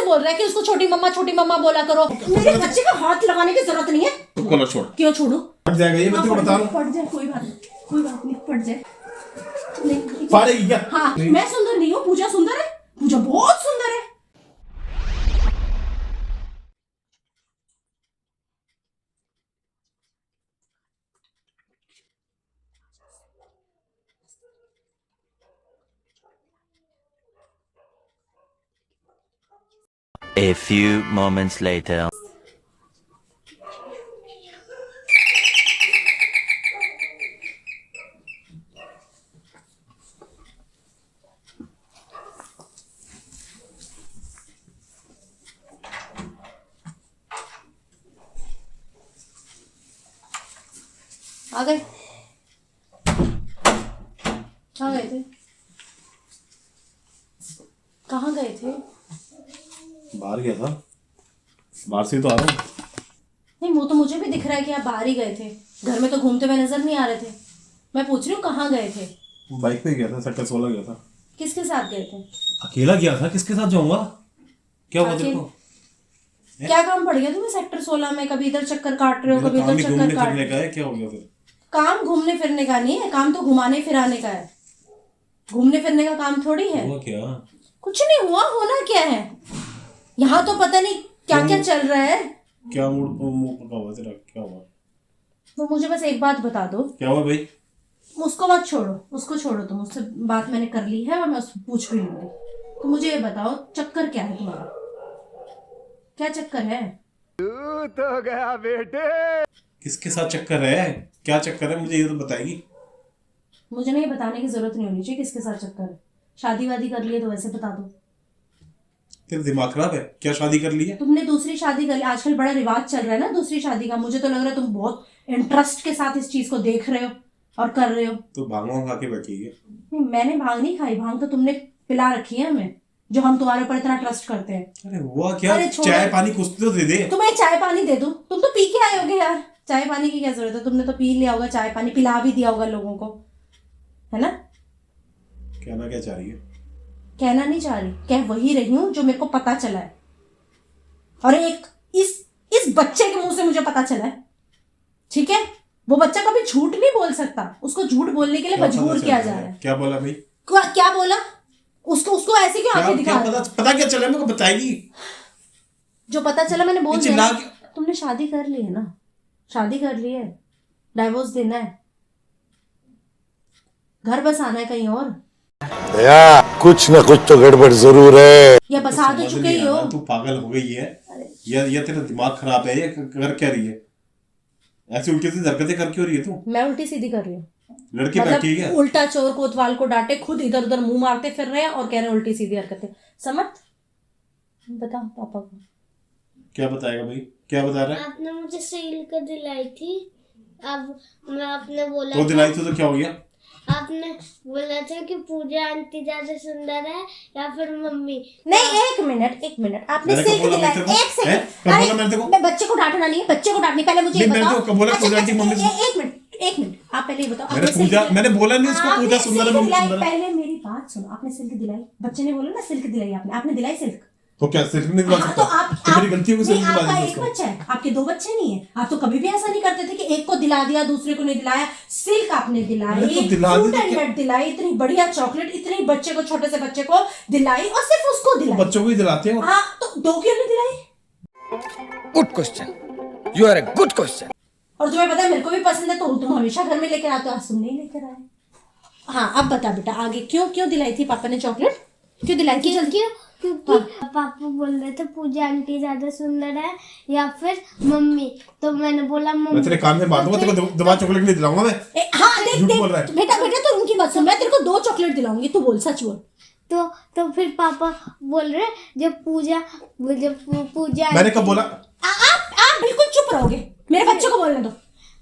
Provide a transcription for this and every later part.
बोल रहा है कि उसको छोटी मम्मा बोला करो। मेरे बच्चे का हाथ लगाने की जरूरत नहीं है। कॉलर छोड़। क्यों छोड़ू? फट जाएगा ये, मैं तुमको बता रहा हूँ। फट जाए कोई बात नहीं, फट जाए। फाड़ेगी क्या? हाँ, मैं सुंदर नहीं हूँ, पूजा सुंदर है, पूजा बहुत सुंदर है। A few moments later. आ गए? कहाँ गए थे? कहाँ गए थे? बाहर गया था, बाहर से तो आ रहा हूँ। नहीं, वो तो मुझे भी दिख रहा है कि आप बाहर ही गए थे, घर में तो घूमते हुए नजर नहीं आ रहे थे। मैं पूछ रही हूँ कहाँ गए थे? बाइक पे गया था, सेक्टर 16 गया था। किसके साथ गए थे? अकेला गया था, किसके साथ जाऊंगा? क्या हुआ तेरे को? क्या काम पड़ गया तुम्हें सेक्टर 16 में? कभी इधर चक्कर काट रहे हो, कभी इधर चक्कर काट रहे हो। क्या हो गया फिर? काम घूमने फिरने का नहीं है, काम तो घुमाने फिराने का है। घूमने फिरने का काम थोड़ी है। हुआ क्या? कुछ नहीं हुआ, होना क्या है? यहाँ तो पता नहीं क्या क्या चल रहा है। क्या मूड पका हुआ तेरा? क्या हुआ? तो मुझे बस एक बात बता दो। क्या हुआ भाई? उसको मत छोड़ो, उसको छोड़ो तुम, उससे बात मैंने कर ली है और मैं उससे पूछ भी लूंगी। तो मुझे ये बताओ, चक्कर क्या है तुम्हारा? क्या चक्कर है? तो गया बेटे। किसके साथ चक्कर है? क्या चक्कर है, मुझे ये तो बताएगी। मुझे नहीं बताने की जरूरत नहीं होनी चाहिए किसके साथ चक्कर है। शादी वादी कर ली है तो वैसे बता दो। तेरा दिमाग खराब है क्या? शादी कर ली है? तुमने दूसरी शादी कर ली, आजकल बड़ा रिवाज चल रहा है ना दूसरी शादी का। मुझे तो लग रहा है तुम बहुत इंटरेस्ट के साथ इस चीज को देख रहे हो और कर रहे हो। तो भांग खा के बैठी है? नहीं, मैंने भांग नहीं खाई, भांग तो तुमने पिला रखी है हमें, जो हम तुम्हारे ऊपर इतना ट्रस्ट करते हैं। अरे हुआ क्या? अरे चाय पानी कुछ तो दे दे। तुम्हें चाय पानी दे दूं? तुम तो पी के आए होगे यार, चाय पानी की क्या जरूरत है? तुमने तो पी लिया होगा, चाय पानी पिला भी दिया होगा लोगों को, है ना? कहना क्या चाह रही है? कहना नहीं चाह रही, कह वही रही हूँ जो मेरे को पता चला है। और एक इस बच्चे के मुंह से मुझे पता चला है, ठीक है? वो बच्चा कभी झूठ नहीं बोल सकता, उसको झूठ बोलने के लिए मजबूर किया जा रहा है। क्या बोला भाई? क्या बोला? उसको ऐसे क्यों आंखें दिखा रहा है? पता क्या चला? मेरे को बताएगी। जो पता चला मैंने बोल दिया। तुमने शादी कर ली है ना, शादी कर ली है, डाइवोर्स देना है, घर बसाना है कहीं और। या कुछ ना कुछ तो गड़बड़ जरूर है। या बसा तो चुके ही हो। तू पागल हो गई है या तेरा दिमाग खराब है? ये कर क्या रही है? ऐसी उल्टी सीधी हरकतें कर क्यों रही है तू? मैं उल्टी सीधी कर रही हूँ? लड़की बैठी है? उल्टा चोर कोतवाल को डांटे, खुद इधर उधर मुंह मारते फिर रहे हैं और कह रहे हैं उल्टी सीधी हरकतें। समझ? बता पापा को। क्या बताएगा भाई? क्या बता रहा है? आपने मुझे सील कर दिलाई थी, अब मैं आपने बोला तो दिलाई तो क्या हो गया? आपने बोला था कि पूजा आंटी ज्यादा सुंदर है या फिर मम्मी। नहीं, एक मिनट, आपने सिल्क दिलाई। एक सेकंड, मैं बच्चे को डांटना नहीं है, बच्चे को डांटनी। पहले मुझे ये बताओ। एक मिनट, आप पहले ये बताओ। मैंने बोला नहीं उसको पूजा सुंदर है, मम्मी सुंदर है। पहले मेरी बात सुनो, आपने सिल्क दिलाई, बच्चे ने बोला ना सिल्क दिलाई, आपने दिलाई सिल्क। तो क्या सिल्क नहीं दिला सकता? तो मेरी गलती हो गई सिल्क दिला दी आपका एक बच्चा है, आपके दो बच्चे नहीं है। आप तो कभी भी ऐसा नहीं करते थे कि एक को दिला दिया दूसरे को नहीं दिलाया। सिल्क आपने दिलाई, फ्रूट एंड नट दिलाई, इतनी बढ़िया चॉकलेट, इतनी बच्चे को, छोटे से बच्चे को दिलाई और सिर्फ उसको दिलाई। बच्चों को ही दिलाते हैं। हाँ, तो दो क्यों नहीं दिलाई? Good question, you are a good question. और तुम्हें पता है मेरे को भी पसंद है, तो तुम हमेशा घर में लेकर आते हो, आज तुम नहीं लेकर आए। हाँ, अब बता बेटा आगे, क्यों दिलाई थी पापा ने चॉकलेट? क्यों दिलाई थी? जल्दी। क्योंकि पापा बोल रहे थे पूजा आंटी ज्यादा सुंदर है या फिर मम्मी, तो मैंने बोला मम्मी। मैं तेरे कान में मार दूंगा, तेरे को दोबारा चॉकलेट नहीं दिलाऊंगा मैं। हाँ देख बेटा तो उनकी बात सुन, मैं तेरे को 2 चॉकलेट दिलाऊंगी, तू बोल, सच बोल। तो फिर पापा बोल रहे जब पूजा मैंने कब बोला? आप बिल्कुल चुप रहोगे, मेरे बच्चे को बोलने दो।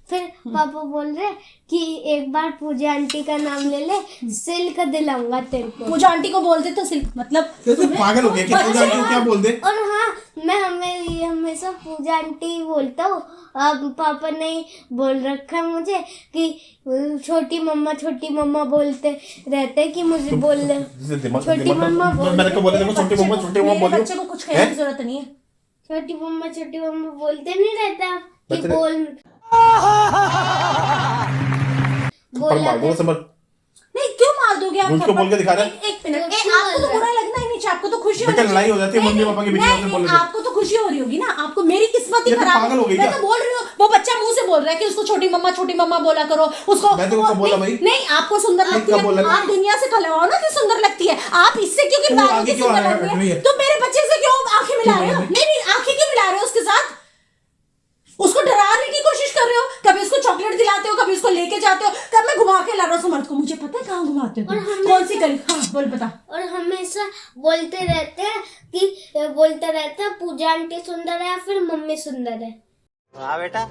फिर पापा बोल रहे कि एक बार पूजा आंटी का नाम ले ले, सिल्क दिलाऊंगा तेरे को। पूजा आंटी को बोल दे तो सिल्क, मतलब पागल हो गया क्या? पूजा आंटी को क्या बोल दे? और हाँ, मैं हमेशा पूजा आंटी बोलता हूँ। अब पापा ने बोल रखा है मुझे कि छोटी मम्मा बोलते रहते हैं कि मुझे बोल छोटी मम्मा बोल मैंने कब बोला देखो छोटी मम्मा मेरे बोलियो। बच्चे को कुछ कहने की जरूरत नहीं है। छोटी मम्मा बोलते नहीं रहता कि बच्चे ने- बोल पर मार दो समझ नहीं क्यों मार दोगे आप? मुझको बोल के दिखा रहा है। एक मिनट, क्यों आपको तो बोल बुरा लगना ही नहीं चाहिए, आपको तो खुशी बेटा होनी लड़ाई हो जाती है मम्मी पापा के बीच में नहीं, बोलने नहीं, से। आपको तो खुशी हो रही होगी ना, आपको मेरी किस्मत ही ये तो खराब पागल हो गई मैं क्या? तो बोल रही हूँ, वो बच्चा मुंह से बोल रहा है कि उसको छोटी मम्मा बोला करो उसको। मैं तो कब बोला भाई? नहीं आपको सुंदर लगती कब बोला है, मैं? आप दुनिया से खलवाओ ना कि सुंदर लगती है, आप इससे क्यों तुम खिलवा रहे हो आगे कि क्यों सुंदर आ लग रही रही है? है? तो मेरे बच्चे से क्यों आंखें मिला रहे हो? नहीं आंखें क्यों मिला रहे हो उसके साथ? उसको डराने की कोशिश कर रहे हो, कभी उसको चॉकलेट दिलाते हो, कभी उसको लेके जाते हो, कब मैं घुमा के ला रहा हूँ समर्थ को, मुझे पता है कहाँ घुमाते हो तुम, कौन सी गली। हाँ बोल बता। और हमेशा बोलते रहते हैं पूजा आंटी सुंदर है या फिर मम्मी सुंदर है। हाँ बेटा,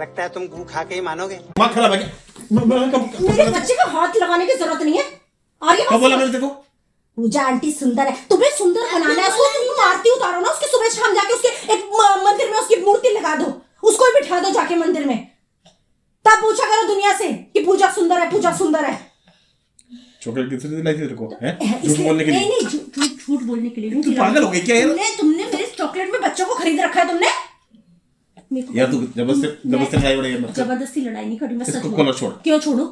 लगता है तुम गू खा के ही मानोगे। दिमाग खराब है क्या? मेरे बच्चे को हाथ लगाने की जरूरत नहीं है। और ये कब बोला मैंने देखो? पूजा आंटी सुंदर है, तुम्हें सुंदर बनाना है, उसको तुम आरती उतारो ना, उसके सुबह शाम जाके उसके एक मंदिर में उसकी मूर्ति लगा दो, उसको भी बिठा दो जाके मंदिर में, तब पूछा करो दुनिया से कि पूजा सुंदर है, पूजा सुंदर है। चॉकलेट किसने दिलाई थी तेरे को? हैं? झूठ इसलिए- बोलने के लिए? नहीं झूठ बोलने के लिए नहीं तू दिलाई। पागल हो गई क्या यार? तुमने मेरे चॉकलेट में बच्चों को खरीद रखा है तुमने। यार तू जबरदस्ती लड़ाई वड़ाई मत कर। जबरदस्ती लड़ाई नहीं करी मैं, सच इसको बोल- कॉलर छोड़। क्यों छोड़ू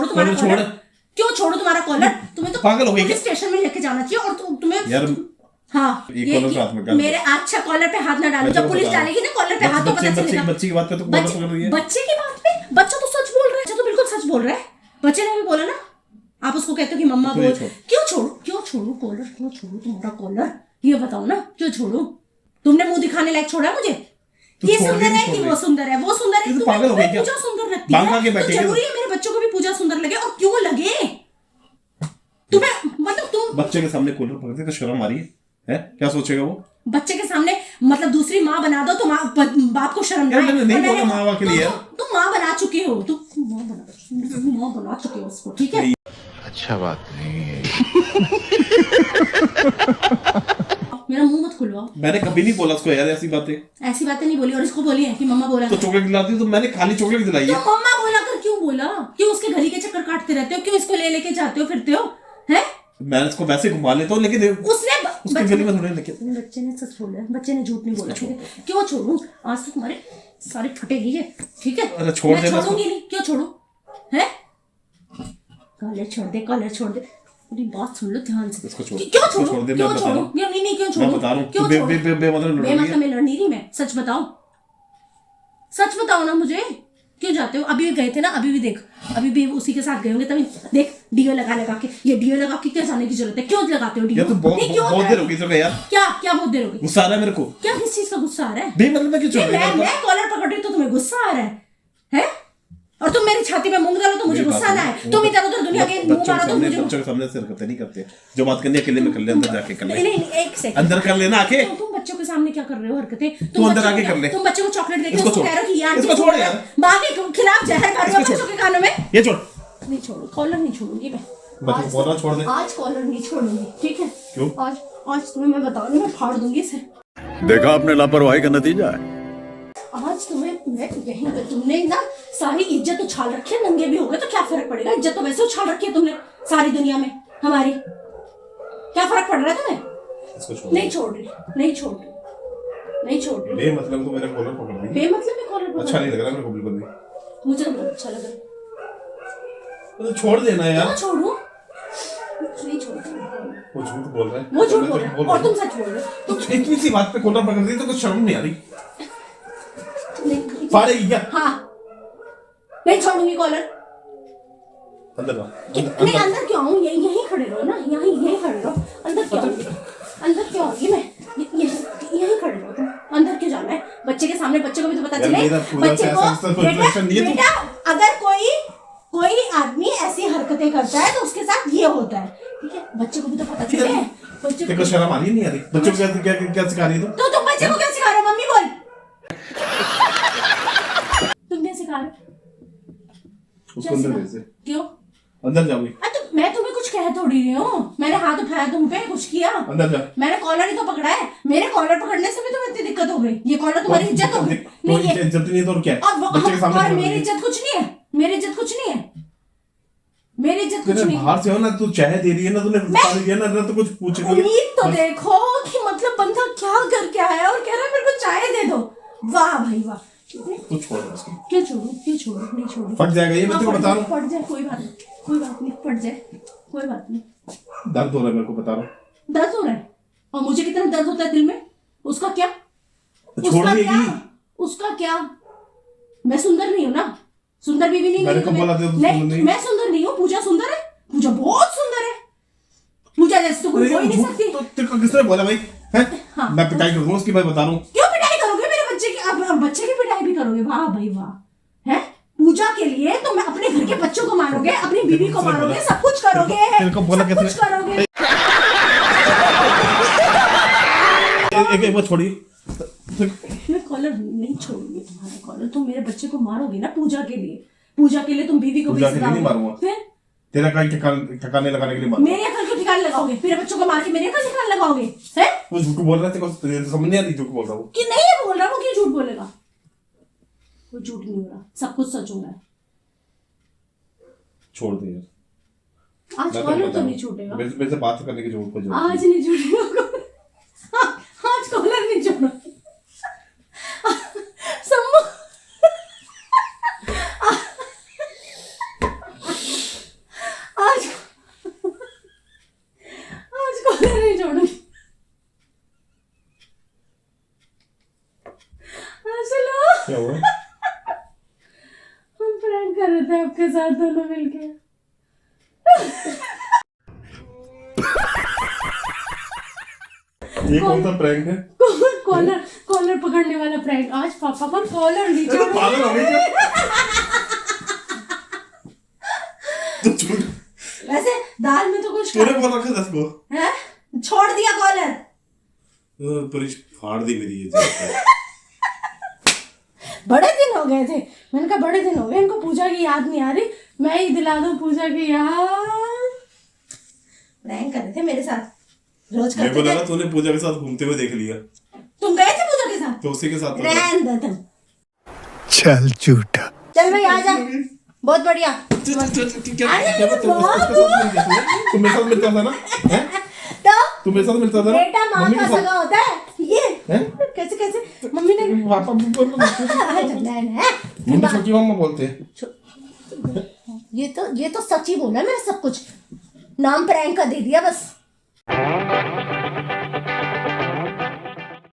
तुम्हारा कॉलर कॉलर? क्यों छोड़ू तुम्हारा कॉलर? तुम्हें तो पागल हो गई पुलिस क्या? स्टेशन में लेके जाना चाहिए और तुम्हें यार हाँ ये कॉलर हाथ में डाल दो। मेरे अच्छा कॉलर पे हाथ ना डालो, बच्चे जब को पुलिस बता। डालेगी ना कॉलर पे हाथ तो पता चलेगा। बच्ची की बात पे तो कॉलर पकड़ रही है। बच्चे की बात पे बच्चा तो सच बोल रहा है, बच्चा तो बिल्कुल सच बोल रहा है, बच्चे ने भी बोला ना। आप उसको कहते हो कि मम्मा तो ये बोल, छोड़। क्यों छोड़ू कॉलर, क्यों छोड़ू तुम्हारा कॉलर, ये बताओ ना, क्यों छोड़ू? तुमने मुंह दिखाने लायक छोड़ा है मुझे? ये छोड़ सुंदर दी, है छोड़ कि दी। वो सुंदर है, वो सुंदर है, ये तो तुम्हें पागल हो गई क्या? पूजा सुंदर लगती बांध है आके तो बैठेगी जरूरी है मेरे बच्चों को भी पूजा सुंदर लगे, और क्यों लगे तुम्हें? मतलब तुम बच्चे के सामने कॉलर पकड़ते तो शर्म आ रही है? क्या सोचेगा वो? बच्चे के सामने मतलब दूसरी माँ बना दो तो बाप को शर्म ना यार आए। मैंने नहीं और बोला माँ के लिए। तुम माँ बना चुके हो, तुम माँ बना चुके हो उसको, ठीक है? अच्छा बात नहीं है। मेरा मुंह मत खुलवाओ, मैंने कभी नहीं बोला उसको यार ऐसी बातें। ऐसी बातें नहीं बोली, और इसको बोली है कि मम्मा बोला तो कर। चॉकलेट दिलाती तो मैंने खाली चॉकलेट दिलाई तो है। मम्मा बोला कर क्यों बोला? क्यों उसके गली के चक्कर काटते रहते हो? क्यों इसको ले लेके जाते हो फिरते हो? हैं? मैं इसको वैसे घुमा लेता हूँ लेकिन उसने उसके गली में थोड़े लेके बच्चे ने सच बोला है, बच्चे ने झूठ नहीं बोला, ठीक है? क्यों छोड़ू? आज तो तुम्हारे सारे फटेगी है, ठीक है? अरे छोड़ मैं देना इसको। छोड़ूंगी नहीं, क्यों छोड़ू? हैं? कॉलर छोड़ दे पूरी बात सुन लो ध्यान से। इसको छोड़। क्यों इसको छोड़ू? छोड़ दे, मैं क्यों बता छोड़ू? रहा हूँ। नहीं क्यों छोड़ू? मैं बता रहा हूँ क्यों तू छोड़ू? बेमतलब लड़ रही बेमतलब है। में लड़ नहीं रही मैं, सच बताओ, सच बताओ ना मुझे, क्यों जाते हो? अभी भी गए थे ना, अभी भी देख, अभी भी उसी के साथ गए होंगे, तभी देख डीओ लगा के, ये डीओ लगा के क्या जाने की जरूरत है? क्यों लगाते हो डीओ? यार तू बहुत देर हो गई तेरे को यार। क्या बहुत देर हो गई? गुस्सा आ रहा है मेरे को। क्या किस चीज का गुस्सा आ रहा है? बेमतलब में क्यों छोड़ रही है? मैं कॉलर पकड़ रही हूं तो तुम्हें गुस्सा आ रहा है? और तुम मेरी छाती में मूंग डालो तो मुझे गुस्सा ना है? तुम इधर उधर दुनिया के मुंह मारो तो मुझे बच्चों के सामने से हरकतें नहीं करते। जो बात करनी है अकेले में कर ले, अंदर जाके कर ले। नहीं एक सेकंड, अंदर कर लेना आके। तुम बच्चों के सामने क्या कर रहे हो हरकतें? तू अंदर आके कर ले। तुम बच्चे को चॉकलेट देके इसको उसको छोड़। कह रहे हो कि यार इसको छोड़ यार। माँ के खिलाफ जहर कर रहे हो इसको बच्चों के कानों में। ये छोड़। नहीं छोड़ू, कॉलर नहीं छोड़ूंगी मैं। बच्चों को कॉलर छोड़ दे। आज कॉलर नहीं छोड़ूंगी, ठीक है? क्यों? आज तुम्हें मैं बता रही हूँ, मैं फाड़ दूंगी इसे। देखा आपने लापरवाही का नतीजा है। आज तुम्हें मैं यहीं पे, तुमने ना सारी इज्जत उछाल रखी है, नंगे भी हो गए तो क्या फर्क पड़ेगा? इज्जत तो वैसे उछाल रखी है तुमने सारी दुनिया में हमारी, क्या फर्क पड़ रहा है तुम्हें? इसको छोड़। नहीं छोड़ रही। बेमतलब तो मेरा कॉलर पकड़ रही है। बेमतलब में कॉलर पकड़ अच्छा नहीं लग रहा मेरे को बिल्कुल भी। मुझे तो बहुत अच्छा लग रहा है। तो छोड़ देना यार। क्यों छोड़ू? नहीं छोड़ती। वो झूठ बोल रहा है। वो झूठ बोल रहा है और तुम सच बोल रहे हो। तो इतनी सी बात पे कॉलर पकड़ दी तो कुछ शर्म नहीं आ रही। नहीं फाड़ेगी क्या? हाँ, नहीं छोड़ूंगी कॉलर। अंदर आ। नहीं अंदर क्यों आऊँ? यहीं खड़े रहो ना, यहीं खड़े रहो। अंदर क्यों आऊँगी? अंदर क्यों आऊँगी मैं? यहीं खड़े रहो तुम। अंदर क्यों जाना है? बच्चे के सामने, बच्चे को भी तो पता यार चले। मेरा पूरा बच्चे ऐसा को प्रिपरेशन नहीं है तो- बेटा अगर कोई आदमी ऐसी हरकतें करता है तो उसके साथ ये होता है, ठीक है? बच्चे को भी तो पता चले। बच्चे तेरे को शर्म आ रही नहीं आ रही? बच्चों को क्या सिखा रही है तो तुम बच्चे को क्या सिखा रहे हो? मम्मी बोल। तुम क्या सिखा रहे हो? उसको अंदर भेज दे। क्यों? अंदर जाओगी। तो मैं तुम्हें कुछ कह थोड़ी रही हूँ, मैंने हाथ उठाया तुम पे, कुछ किया? अंदर जा। मैंने कॉलर ही तो पकड़ा है, मेरे कॉलर पकड़ने से भी तुम्हें इतनी दिक्कत हो गई? ये कॉलर तुम्हारी इज्जत हो गई? नहीं ये इज्जत नहीं है तो और क्या है? बच्चे के और सामने मेरी इज्जत कुछ नहीं है, मेरी इज्जत कुछ नहीं है, मेरी इज्जत कुछ नहीं है। बाहर से हो ना, तू चाय दे रही है ना, तूने पानी दिया ना तो कुछ पूछ रही है। उम्मीद तो देखो कि मतलब बंदा क्या करके आया और कह रहा है मेरे को चाय दे दो। वाह भाई वाह। तू छोड़ उसको। क्यों छोड़ू, क्यों छोड़ू? नहीं छोड़ू। फट जाएगा ये, मैं तेरे को बता रहा हूँ। फट जाए कोई बात नहीं, कोई बात नहीं, फट जाए कोई बात नहीं। दर्द हो रहा है मेरे को, बता रहा हूँ। दर्द हो रहा है? और मुझे कितना दर्द होता है दिल में, उसका क्या? छोड़ उसका देगी। क्या? उसका क्या? मैं सुंदर नहीं हूँ ना, सुंदर बीवी नहीं मैंने मिली कब बोला था तू सुंदर नहीं, नहीं? मैं सुंदर नहीं हूँ। पूजा सुंदर है, पूजा बहुत सुंदर है। पूजा जैसे तो कोई हो ही नहीं सकती। तो तेरे को किसने बोला भाई? हैं? हाँ। मैं पिटाई करूंगा उसकी, मैं बता रहा हूँ। क्यों पिटाई करोगे मेरे बच्चे की? अब बच्चे की पिटाई भी करोगे? वाह भाई वाह। है पूजा के लिए तो मैं अपने घर के बच्चों को मारोगे, अपनी बीवी को मारोगे, सब कुछ करोगे, तेरे को बोला सब कुछ करोगे। एक बार छोड़िए। मैं कॉलर नहीं छोड़ूंगी तुम्हारा कॉलर। तुम मेरे बच्चे को मारोगे ना पूजा के लिए, पूजा के लिए तुम बीवी को पूजा के लिए नहीं बेइज्जत मारूंगा। फिर तेरा कहीं ठिकाने लगाने के लिए मारूंगा। मेरी अकल को ठिकाने लगाओगे, मेरे बच्चों को मार के मेरी अकल ठिकाने लगाओगे? हैं? वो झूठ बोल रहा है, तेरे को समझ नहीं आती झूठ बोल रहा हूँ। कि नहीं है बोल रहा, वो क्यों झूठ बोलेगा? वो झूठ नहीं हो रहा, सब कुछ सच हो रहा है। छोड़ दे यार। आज मैं कॉलर बता तो रहा नहीं हूँ। छूटेगा, मेरे से बात करने की जरूरत को आज नहीं छूटेगा। आज कॉलर नहीं छोड़ो। सम्मू आज कॉलर नहीं छोड़ो। चलो क्या हुआ? हम प्रैंक कर रहे थे आपके साथ दोनों मिलके। ये कौन सा प्रैंक है? कॉलर कॉलर पकड़ने वाला प्रैंक। आज पापा का कॉलर नहीं तो छोड़ो। पागल हो गई क्या? तो झूठ वैसे दाल में तो कुछ तूने बोल रखा था इसको। है, छोड़ दिया कॉलर। पुलिस फाड़ दी मेरी ये। बड़े दिन हो गए थे, मैंने कहा बड़े दिन हो गए, इनको पूजा की याद नहीं आ रही, मैं ही दिला दूं पूजा की याद। प्रैंक कर रहे थे मेरे साथ, रोज मेरे को करते लगा थे। तूने पूजा के साथ घूमते हुए देख लिया, तुम गए थे पूजा के साथ? तो उसी के साथ तो रहन दो तुम। चल झूठा। चल भाई आ जा, बहुत बढ़िया। तुम मेरे साथ मिलता था ना? हैं? तो तू मेरे साथ मिलता था ना? बेटा माँ मम्मी का के साथ। सगा होता है ये। हैं? कैसे कैसे मम्मी ने पापा मम्मी छोटी मम्मा बोलते हैं। ये तो सच ही बोला मैंने, सब कुछ नाम प्रैंक का दे दिया बस।